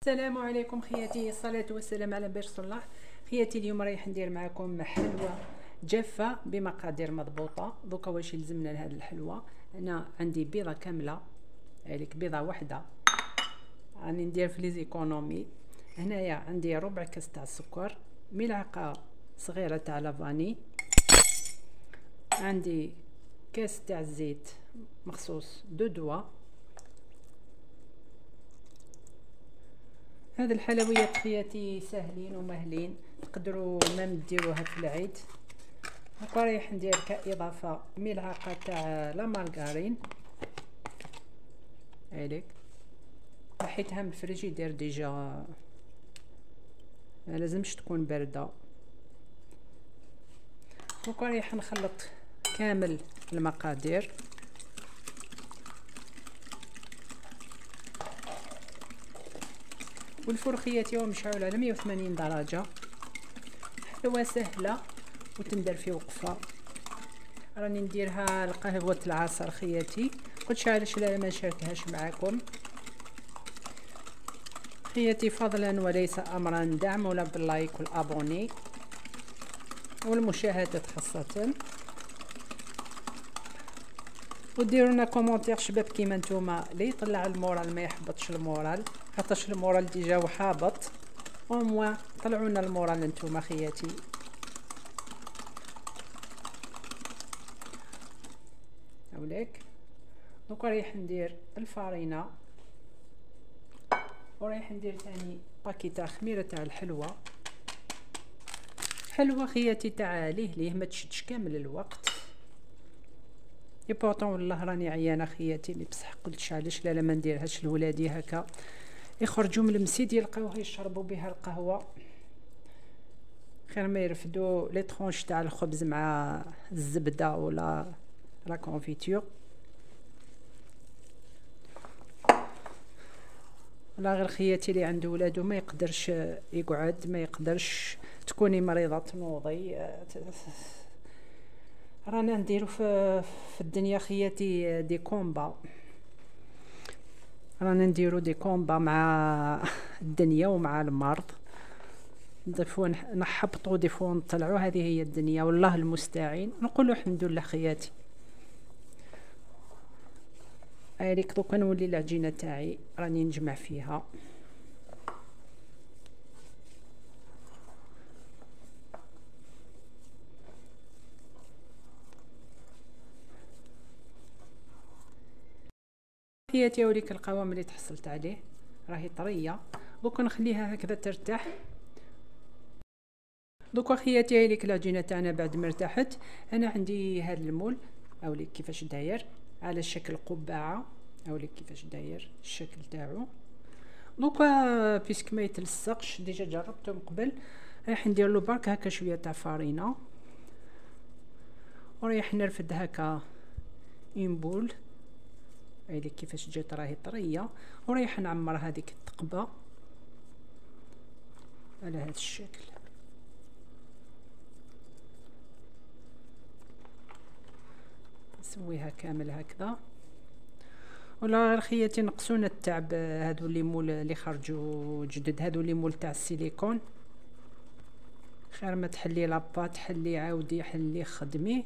السلام عليكم خياتي، الصلاة والسلام على رسول الله. خياتي اليوم رايح ندير معكم حلوة جافة بمقادير مضبوطة. دوكا واش يلزمنا لهاد الحلوة؟ انا عندي بيضة كاملة، هذيك بيضة واحدة راني ندير في ليزيكونومي. هنايا عندي ربع كاس تاع السكر، ملعقة صغيرة تاع لافاني، عندي كاس تاع الزيت مخصوص دو دوا. هاد الحلويات خياتي ساهلين ومهلين، تقدروا مام ديروها في العيد. هكا رايح ندير كاضافه ملعقه تاع لا مارغرين، هذيك حيتها من الفريجيدير ديجا، ما لازمش تكون بارده. هكا رايح نخلط كامل المقادير. والفرن خياتي هو مشعول على 180 درجه. حلوه سهله وتندر في وقفه. راني نديرها لقهوه العصر خياتي، قلت علاش لا ما نشاركهاش معاكم خياتي. فضلا وليس امرا، دعمونا باللايك والابوني والمشاهدات خاصه، وديروا لنا كومونتير شباب كيما نتوما اللي يطلع المورال ما يحبطش المورال، خاطرش المورال ديجا وحابط. او طلعوا لنا المورال نتوما خياتي. هاوليك دوكا رايح ندير الفارينه، ورايح ندير ثاني باكي تاع خميره تاع الحلوه. حلوه خياتي تاع ليه ما تشدش كامل الوقت. اي بورطون والله راني عيانه خياتي، مي بصح قلت علاش لا ما نديرهاش لولادي هكا يخرجوا من المسيد يلقاوها يشربوا بها القهوه، خير ما يرفدوا لي طرونش تاع الخبز مع الزبده ولا لا كونفيتور. لا غير خياتي اللي عنده ولادو ما يقدرش يقعد، ما يقدرش تكوني مريضه تنوضي. رانا نديرو في الدنيا خياتي دي كومبا، رانا نديرو دي كومبا مع الدنيا ومع المرض. دفوا نحبطوا دفوا نطلعوا، هذه هي الدنيا والله المستعين. نقولوا الحمد لله خياتي. هذيك دوكا نولي العجينه تاعي راني نجمع فيها. خياتي هاوليك القوام اللي تحصلت عليه راهي طريه، دوكا نخليها هكذا ترتاح. دوكا خياتي هاوليك العجينه تاعنا بعد ما ارتاحت. انا عندي هذا المول هاوليك كيفاش داير على شكل قبعه، هاوليك كيفاش داير الشكل تاعو. دوكا بيسك ما يتلصقش ديجا جربته من قبل، رايح ندير له برك هكا شويه تاع فارينه، ورايح نرفد هكا اون بول. هايليك كيفاش جات راهي طريه، ورايح نعمر هذيك الثقبه على هذا الشكل. نسويها كامل هكذا. ولا غير خياتي نقصونا التعب، هادو اللي مول اللي خرجوا جدد، هادو اللي مول تاع السيليكون. خير ما تحلي لاباط حلي عاودي حلي خدمي.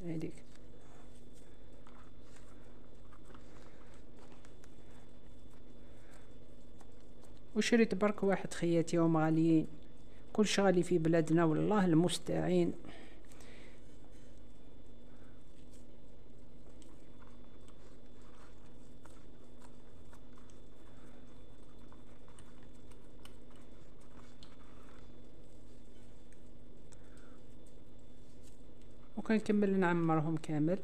هذيك وشريت برك واحد خياتي هم غاليين، كل غالي في بلادنا والله المستعين. وكنكمل نعمرهم كامل.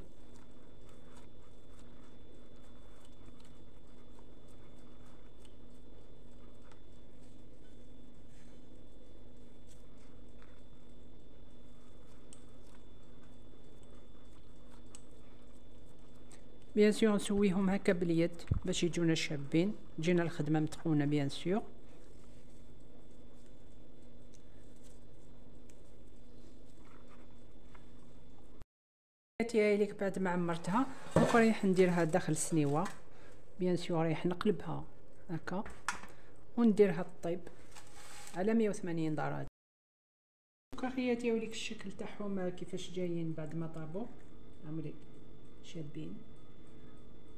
بيان سور نسويهم هكا باليد باش يجونا شابين، تجينا الخدمه متقونه بيان سور. هاي ليك بعد ما عمرتها دوك رايح نديرها داخل السنيوه. بيان سور رايح نقلبها هكا ونديرها الطيب على 180 درجه. دوكا خياتي هاوليك الشكل تاعهم كيفاش جايين بعد ما طابوا، عمري شابين.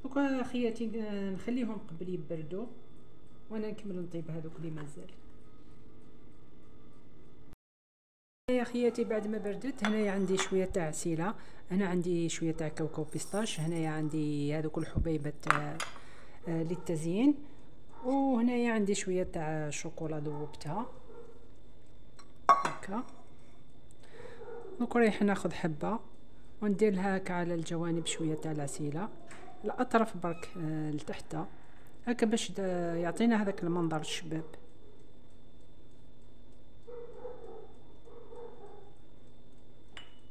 دوكا خياتي نخليهم قبل يبردوا وانا نكمل نطيب هذوك اللي مازال. يا خياتي بعد ما بردت هنايا عندي شويه تاع عسيله، هنا عندي شويه تاع كاوكاو بيستاش، هنايا عندي هذوك الحبيبات للتزيين، وهنايا عندي شويه تاع شوكولا ذوبتها هكا. دوك رايح ناخذ حبه وندير لها هكا على الجوانب شويه تاع العسيله، الاطراف برك لتحت هكا باش يعطينا هذاك المنظر الشباب.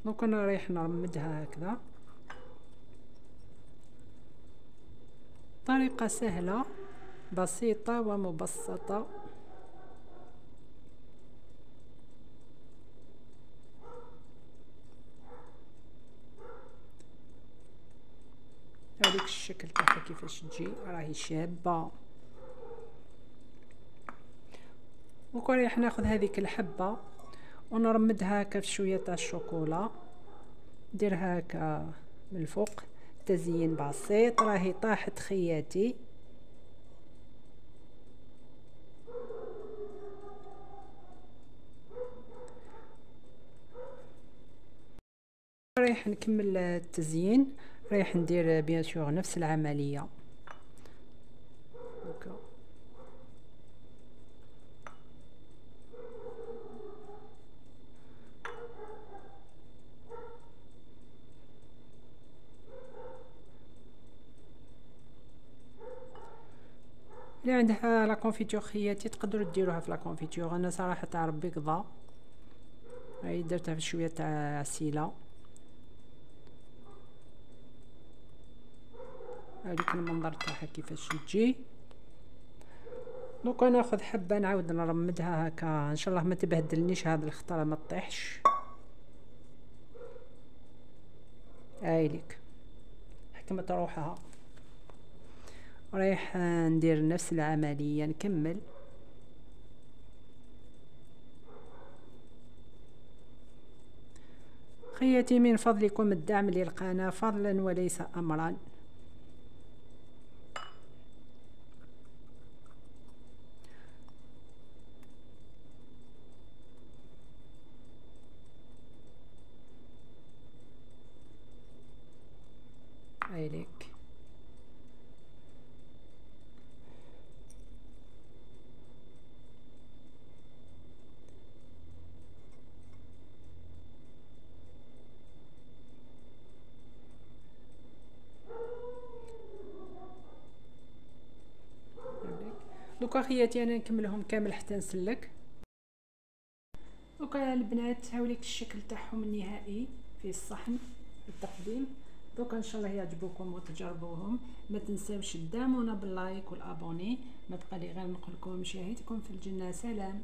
دونك انا رايح نرمدها هكذا، طريقة سهلة بسيطة ومبسطة. هذيك الشكل تاعها كيفاش تجي راهي شابة. دونك رايح ناخذ هذيك الحبة ونرمدها هكا في شوية تاع الشوكولا، نديرها هكا من الفوق، تزيين بسيط. راهي طاحت خياتي. رايح نكمل التزيين، رايح ندير بيان سور نفس العملية هكا. اللي عندها لا كونفيتور خياتي تقدروا ديروها في لا كونفيتور، انا صراحه تاع ربي قضا هاي درتها في شويه تاع عسيله. هذيك المنظر تاعها كيفاش تجي. دوكا ناخذ حبه نعاود نرمدها هكا ان شاء الله ما تبهدلنيش هذه الخطره ما تطيحش. هايليك حكمت روحها. رايح ندير نفس العمليه نكمل. خياتي من فضلكم الدعم للقناه فضلا وليس امرا. هايليك دوكا خياتي انا نكملهم كامل حتى نسلك. دوكا البنات هاوليك الشكل تاعهم النهائي في الصحن التقديم. دوكا ان شاء الله يعجبوكم وتجربوهم. ما تنساوش تدعمونا باللايك والابوني. ما بقى لي غير نقول لكم مشاهدكم في الجنه سلام.